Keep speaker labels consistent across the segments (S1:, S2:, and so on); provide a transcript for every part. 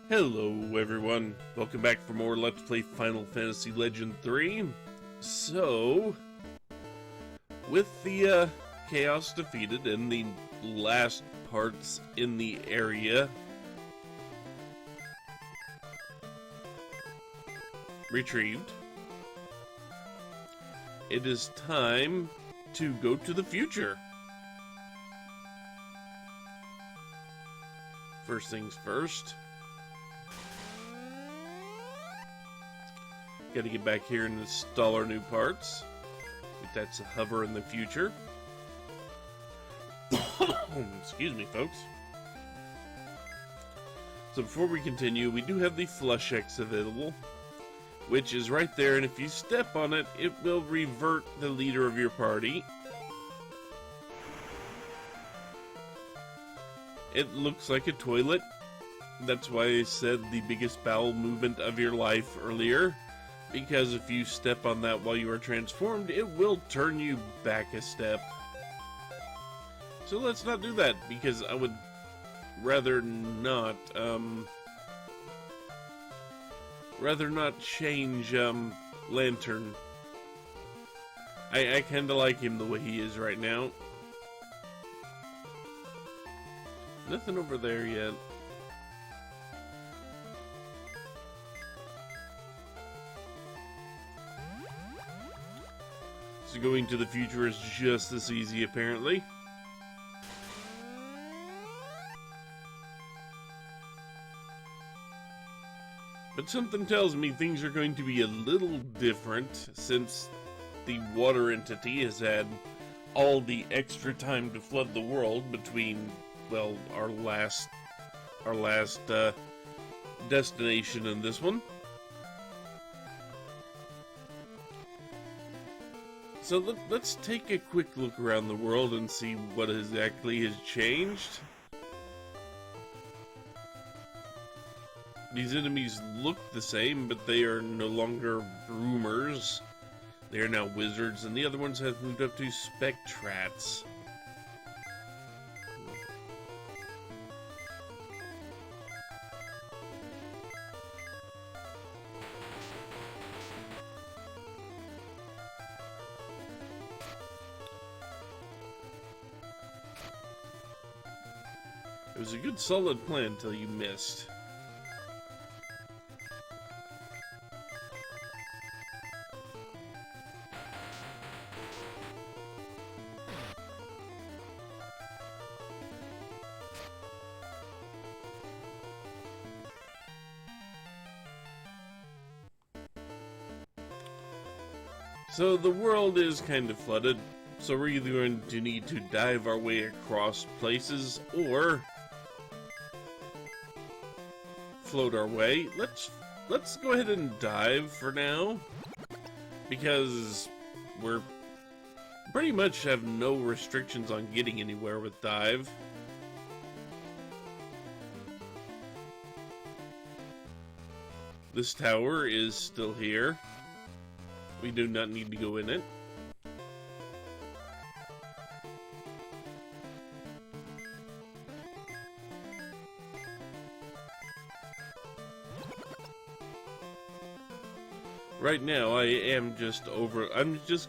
S1: Hello everyone, welcome back for more Let's Play Final Fantasy Legend 3. So, with the chaos defeated and the last parts in the area retrieved, it is time to go to the future. First things first. Gotta get back here and install our new parts. That's a hover in the future. Excuse me, folks. So before we continue, we do have the Flush X available, which is right there, and if you step on it, it will revert the leader of your party. It looks like a toilet. That's why I said the biggest bowel movement of your life earlier. Because if you step on that while you are transformed, it will turn you back a step. So let's not do that, because I would rather not change Lantern. I kinda like him the way he is right now. Nothing over there yet. So going to the future is just as easy, apparently. But something tells me things are going to be a little different since the water entity has had all the extra time to flood the world between, well, our last destination and this one. So let's take a quick look around the world and see what exactly has changed. These enemies look the same, but they are no longer Vroomers. They are now wizards, and the other ones have moved up to Spectrats. It was a good solid plan till you missed. So the world is kind of flooded, so we're either going to need to dive our way across places or float our way. Let's go ahead and dive for now, because we're pretty much have no restrictions on getting anywhere with dive. This tower is still here. We do not need to go in it. Right now, I'm just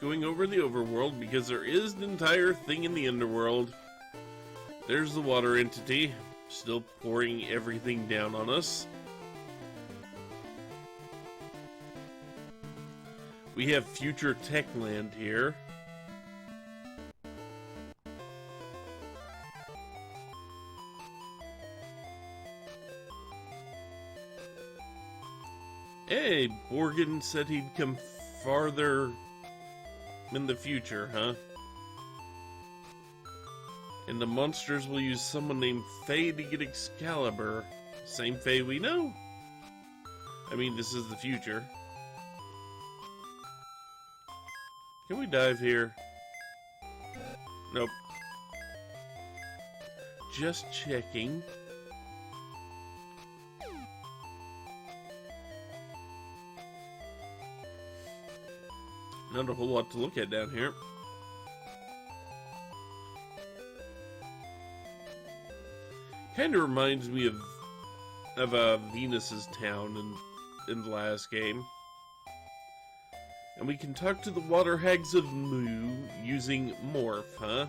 S1: going over the overworld because there is an entire thing in the underworld. There's the water entity, still pouring everything down on us. We have future Techland here. Hey, Borgin said he'd come farther in the future, huh? And the monsters will use someone named Faye to get Excalibur. Same Faye we know. I mean, this is the future. Can we dive here? Nope. Just checking. Not a whole lot to look at down here. Kind of reminds me of of Venus's town in the last game. And we can talk to the water hags of Mu using Morph, huh?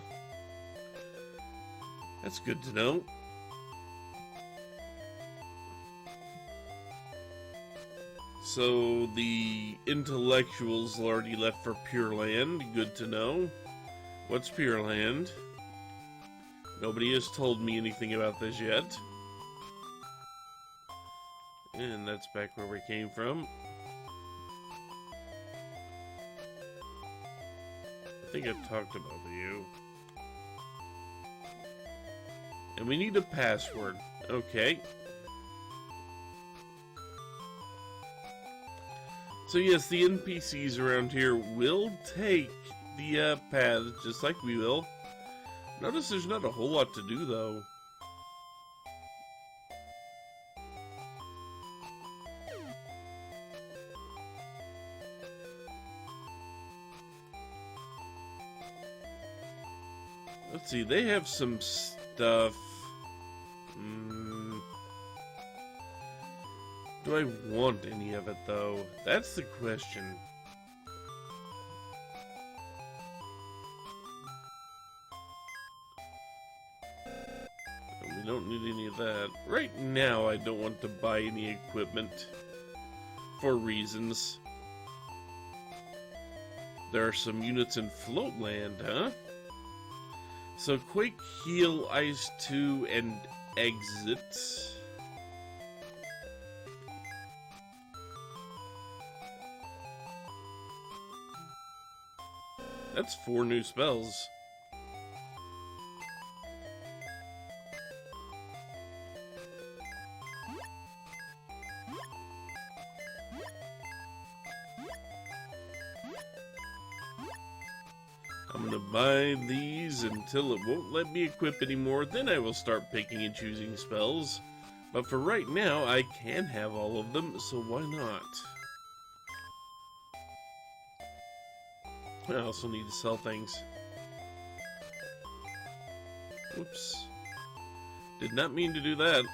S1: That's good to know. So the intellectuals already left for Pure Land. Good to know. What's Pure Land? Nobody has told me anything about this yet. And that's back where we came from. I think I've talked about you. And we need a password. Okay. So yes, the NPCs around here will take the path just like we will. Notice there's not a whole lot to do though. Let's see, they have some stuff. Do I want any of it, though? That's the question. We don't need any of that. Right now, I don't want to buy any equipment. For reasons. There are some units in Floatland, huh? So, Quake, Heal, Ice 2, and Exit. That's 4 new spells. I'm gonna buy these until it won't let me equip anymore, then I will start picking and choosing spells. But for right now, I can have all of them, so why not? I also need to sell things. Oops. Did not mean to do that.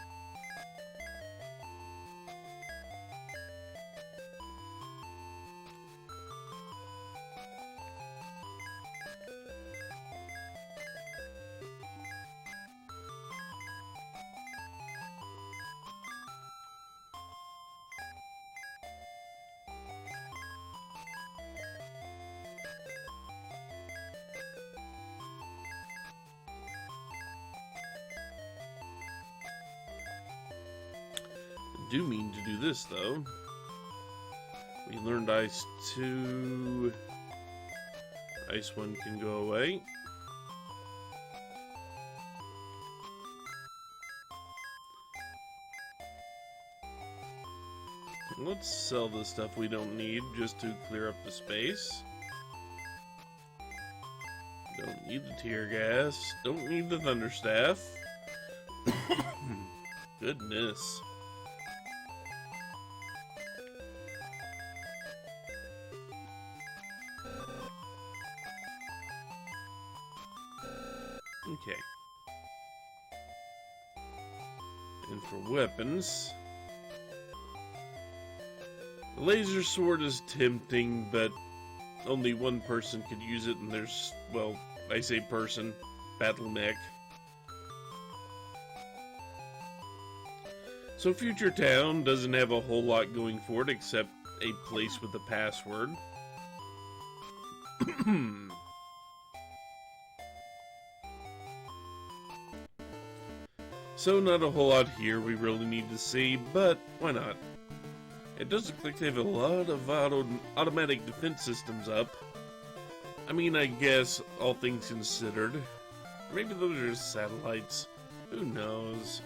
S1: Do mean to do this though. We learned Ice 2. Ice 1 can go away. Let's sell the stuff we don't need just to clear up the space. Don't need the tear gas. Don't need the thunder staff. Goodness. Okay. And for weapons, the laser sword is tempting, but only one person could use it, and there's, well, I say person, battle mech. So Future Town doesn't have a whole lot going for it except a place with a password. So not a whole lot here we really need to see, but why not? It does look like they have a lot of automatic defense systems up. I mean, I guess, all things considered. Maybe those are just satellites. Who knows?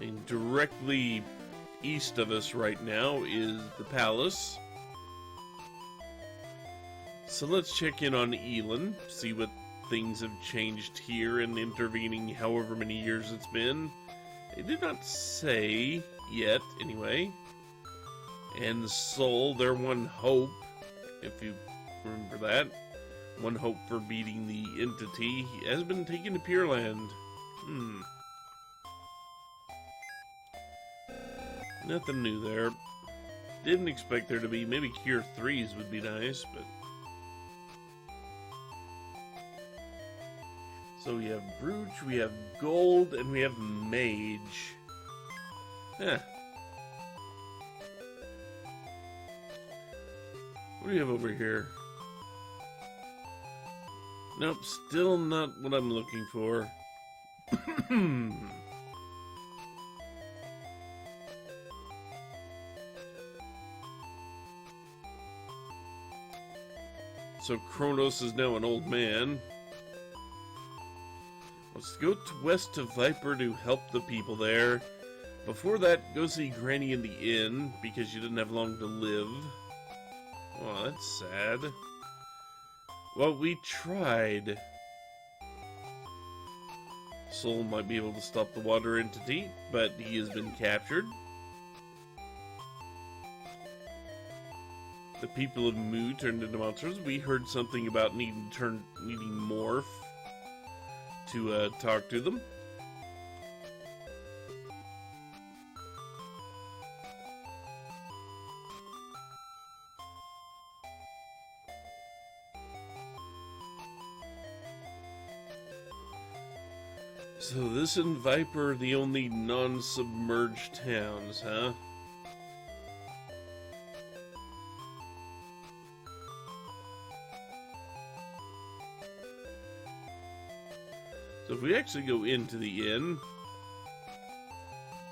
S1: And directly east of us right now is the palace. So let's check in on Elan, see what things have changed here in the intervening however many years it's been. They did not say yet, anyway. and Soul, their one hope, if you remember that. One hope for beating the entity has been taken to Pure Land. Nothing new there. Didn't expect there to be. Maybe Cure 3s would be nice, but... So we have Brooch, we have Gold, and we have Mage. Huh. What do we have over here? Nope, still not what I'm looking for. So Kronos is now an old man. Let's go west to Viper to help the people there. Before that, go see Granny in the inn, because she didn't have long to live. Oh, that's sad. Well, we tried. Soul might be able to stop the water entity, but he has been captured. The people of Mu turned into monsters. We heard something about needing Morph to talk to them. So this and Viper are the only non-submerged towns, huh? So if we actually go into the inn,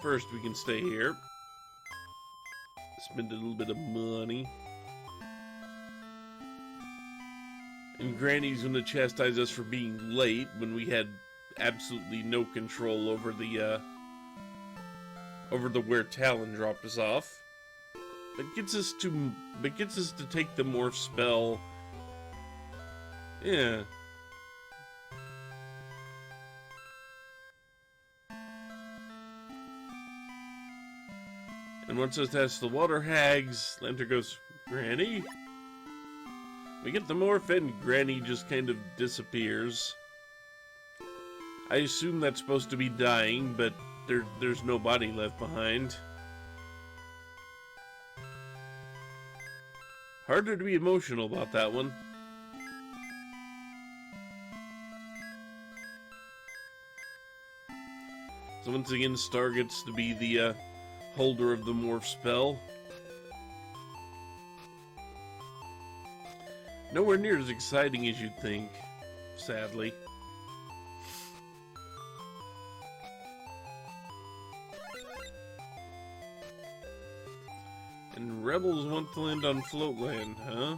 S1: first we can stay here, spend a little bit of money, and Granny's gonna chastise us for being late when we had absolutely no control over the where Talon dropped us off. But gets us to take the morph spell. Yeah. And once it has the water hags, Lanter goes, Granny? We get the morph and Granny just kind of disappears. I assume that's supposed to be dying, but there's no body left behind. Harder to be emotional about that one. So once again, Star gets to be the holder of the morph spell. Nowhere near as exciting as you'd think, sadly. And rebels want to land on Floatland, huh?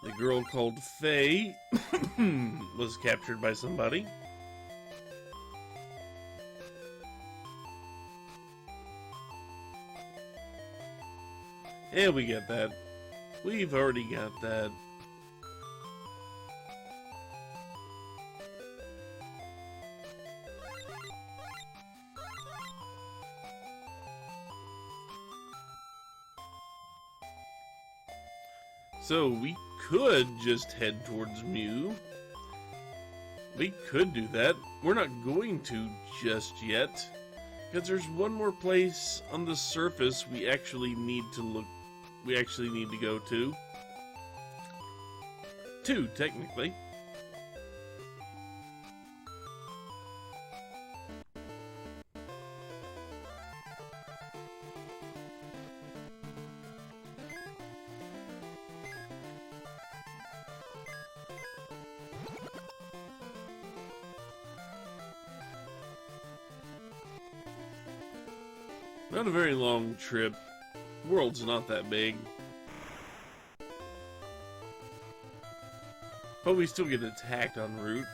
S1: The girl called Faye was captured by somebody. Yeah, we get that. We've already got that. So we could just head towards Mu. We could do that. We're not going to just yet, because there's one more place on the surface we actually need to look. We actually need to go to. Two, technically. Not a very long trip. World's not that big. But we still get attacked en route.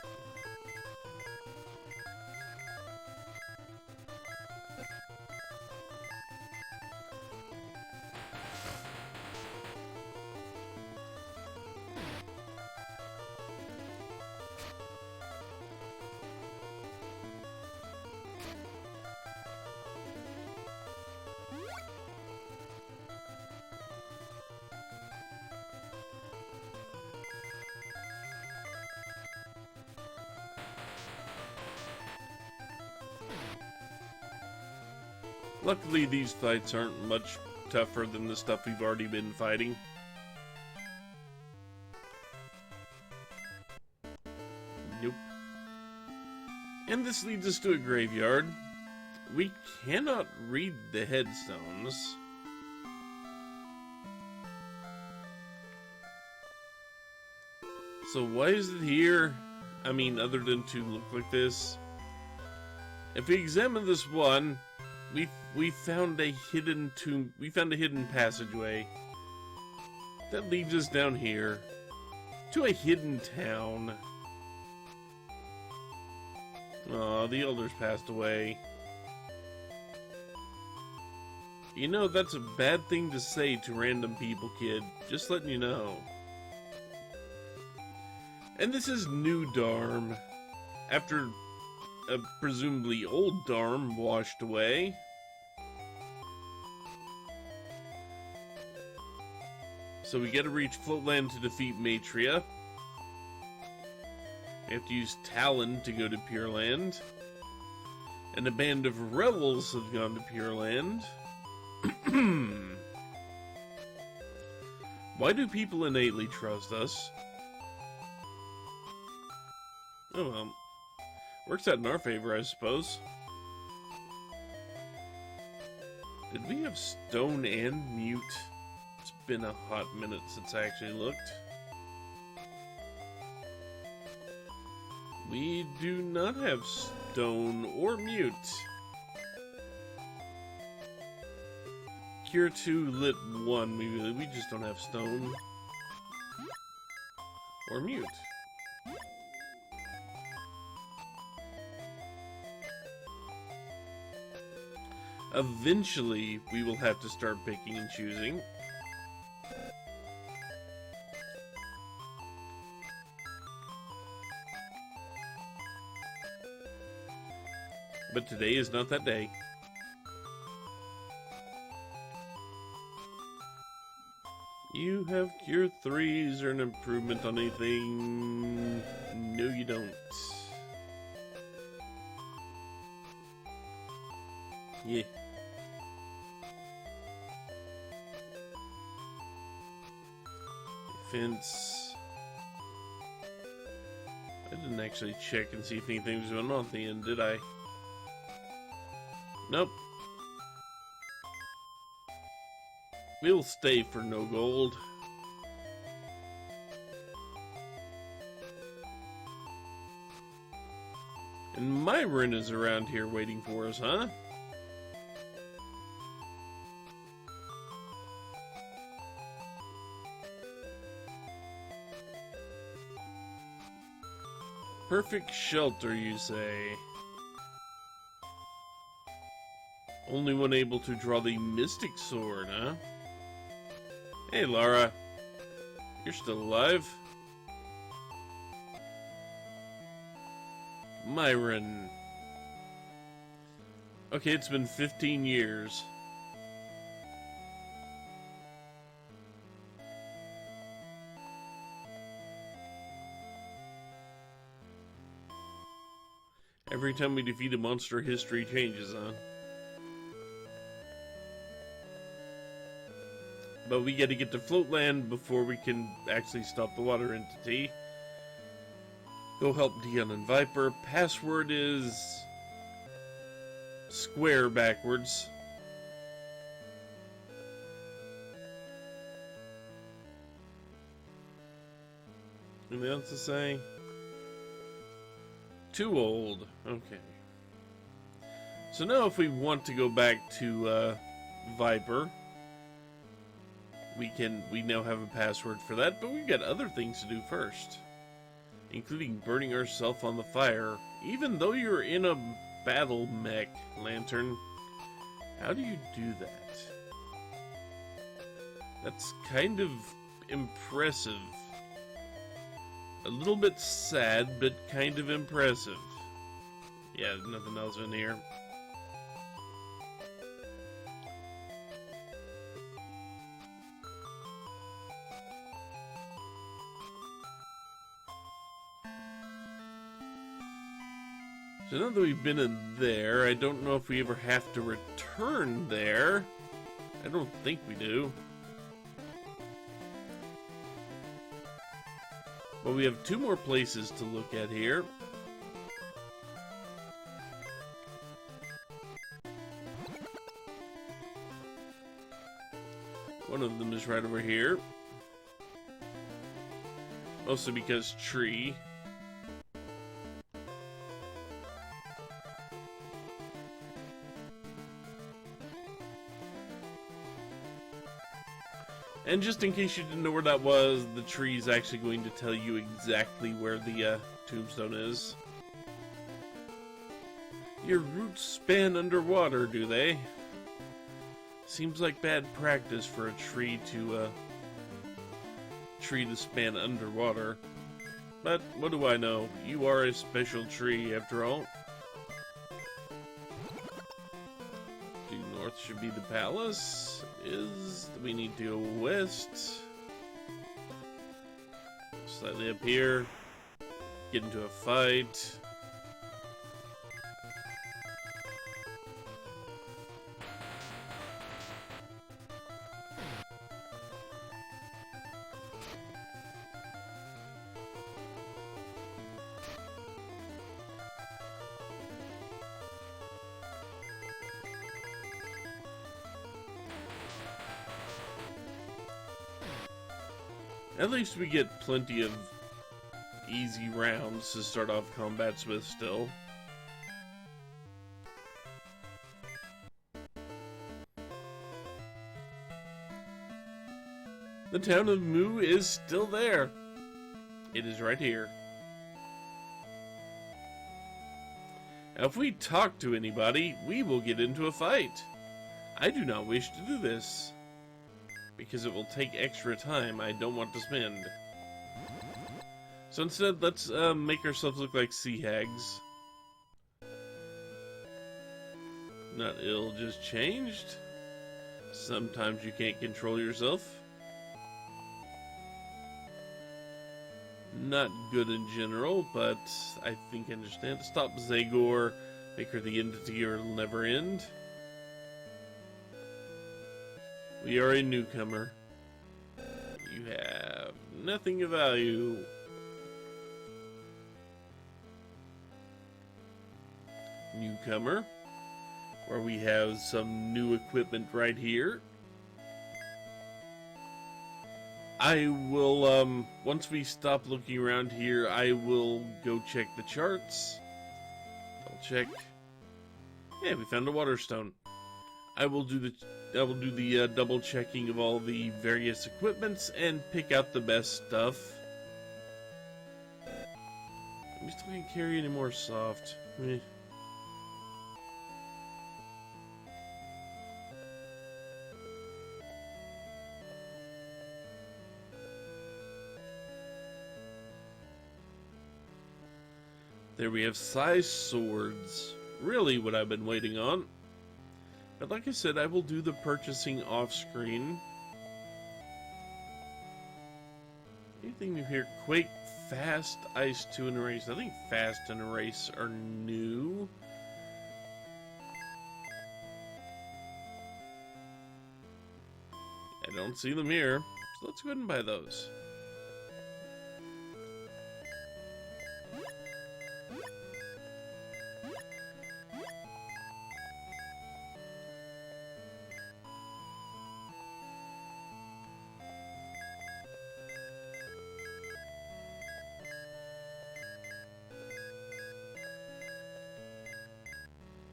S1: Luckily, these fights aren't much tougher than the stuff we've already been fighting. Nope. And this leads us to a graveyard. We cannot read the headstones. So why is it here? I mean, other than to look like this. If we examine this one, we found a hidden tomb. We found a hidden passageway that leads us down here to a hidden town. Aw, the elders passed away. You know, that's a bad thing to say to random people, kid. Just letting you know. And this is New Darm, after a presumably old Darm washed away. So we gotta reach Floatland to defeat Matria. We have to use Talon to go to Pure Land. And a band of rebels have gone to Pure Land. Why do people innately trust us? Oh well. Works out in our favor, I suppose. Did we have stone and mute? It's been a hot minute since I actually looked. We do not have stone or mute. Cure 2, lit 1. We just don't have stone or mute. Eventually, we will have to start picking and choosing. But today is not that day. You have Cure 3. Is there an improvement on anything? No, you don't. Yeah. Defense. I didn't actually check and see if anything was going on at the end, did I? Nope. We'll stay for no gold. And Myron is around here waiting for us, huh? Perfect shelter, you say? Only one able to draw the Mystic Sword, huh? Hey, Lara. You're still alive? Myron. Okay, it's been 15 years. Every time we defeat a monster, history changes, huh? But we gotta get to Floatland before we can actually stop the water entity. Go help Dion and Viper. Password is square backwards. Anything else to say? Too old. Okay. So now if we want to go back to Viper, we now have a password for that, but we've got other things to do first, including burning ourselves on the fire. Even though you're in a battle mech, Lantern, how do you do that? That's kind of impressive. A little bit sad, but kind of impressive. Yeah, nothing else in here. So now that we've been in there, I don't know if we ever have to return there. I don't think we do. But we have 2 more places to look at here. One of them is right over here. Mostly because tree. And just in case you didn't know where that was, the tree is actually going to tell you exactly where the tombstone is. Your roots span underwater, do they? Seems like bad practice for a tree to span underwater. But what do I know? You are a special tree, after all. Due north should be the palace. We need to go west. Slightly up here. Get into a fight. At least we get plenty of easy rounds to start off combats with still. The town of Mu is still there. It is right here. Now, if we talk to anybody, we will get into a fight. I do not wish to do this, because it will take extra time I don't want to spend. So instead, let's make ourselves look like sea hags. Not ill, just changed. Sometimes you can't control yourself. Not good in general, but I think I understand. Stop Zagor, make her the entity or it'll never end. We are a newcomer. You have nothing of value. Newcomer, where we have some new equipment right here. I will, once we stop looking around here, I will go check the charts. I'll check. Yeah, we found a water stone. I will do the double checking of all the various equipments and pick out the best stuff. Let me still can't carry any more soft. There we have size swords. Really what I've been waiting on. But like I said, I will do the purchasing off screen. Anything new here? Quake, Fast, Ice 2, and Erase. I think Fast and Erase are new. I don't see them here, so let's go ahead and buy those.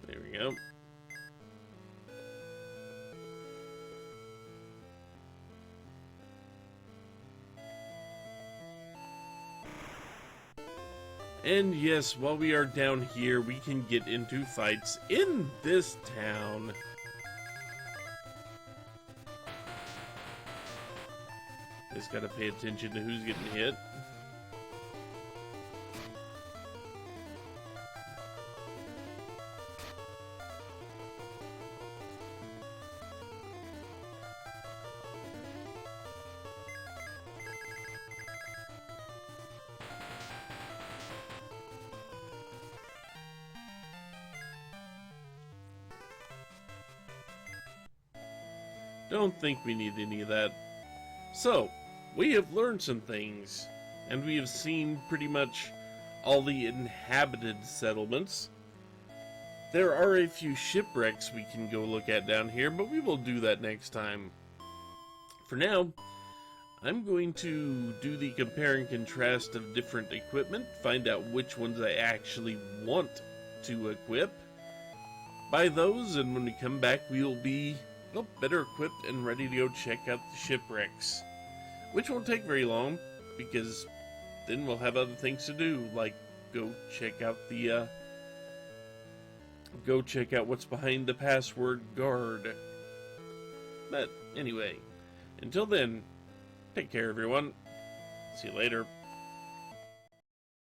S1: There we go. And yes, while we are down here, we can get into fights in this town. Just gotta pay attention to who's getting hit. Don't think we need any of that. So, we have learned some things, and we have seen pretty much all the inhabited settlements. There are a few shipwrecks we can go look at down here, but we will do that next time. For now, I'm going to do the compare and contrast of different equipment, find out which ones I actually want to equip, buy those, and when we come back we will be better equipped and ready to go check out the shipwrecks. Which won't take very long, because then we'll have other things to do, like go check out what's behind the password guard. But anyway, until then, take care everyone. See you later.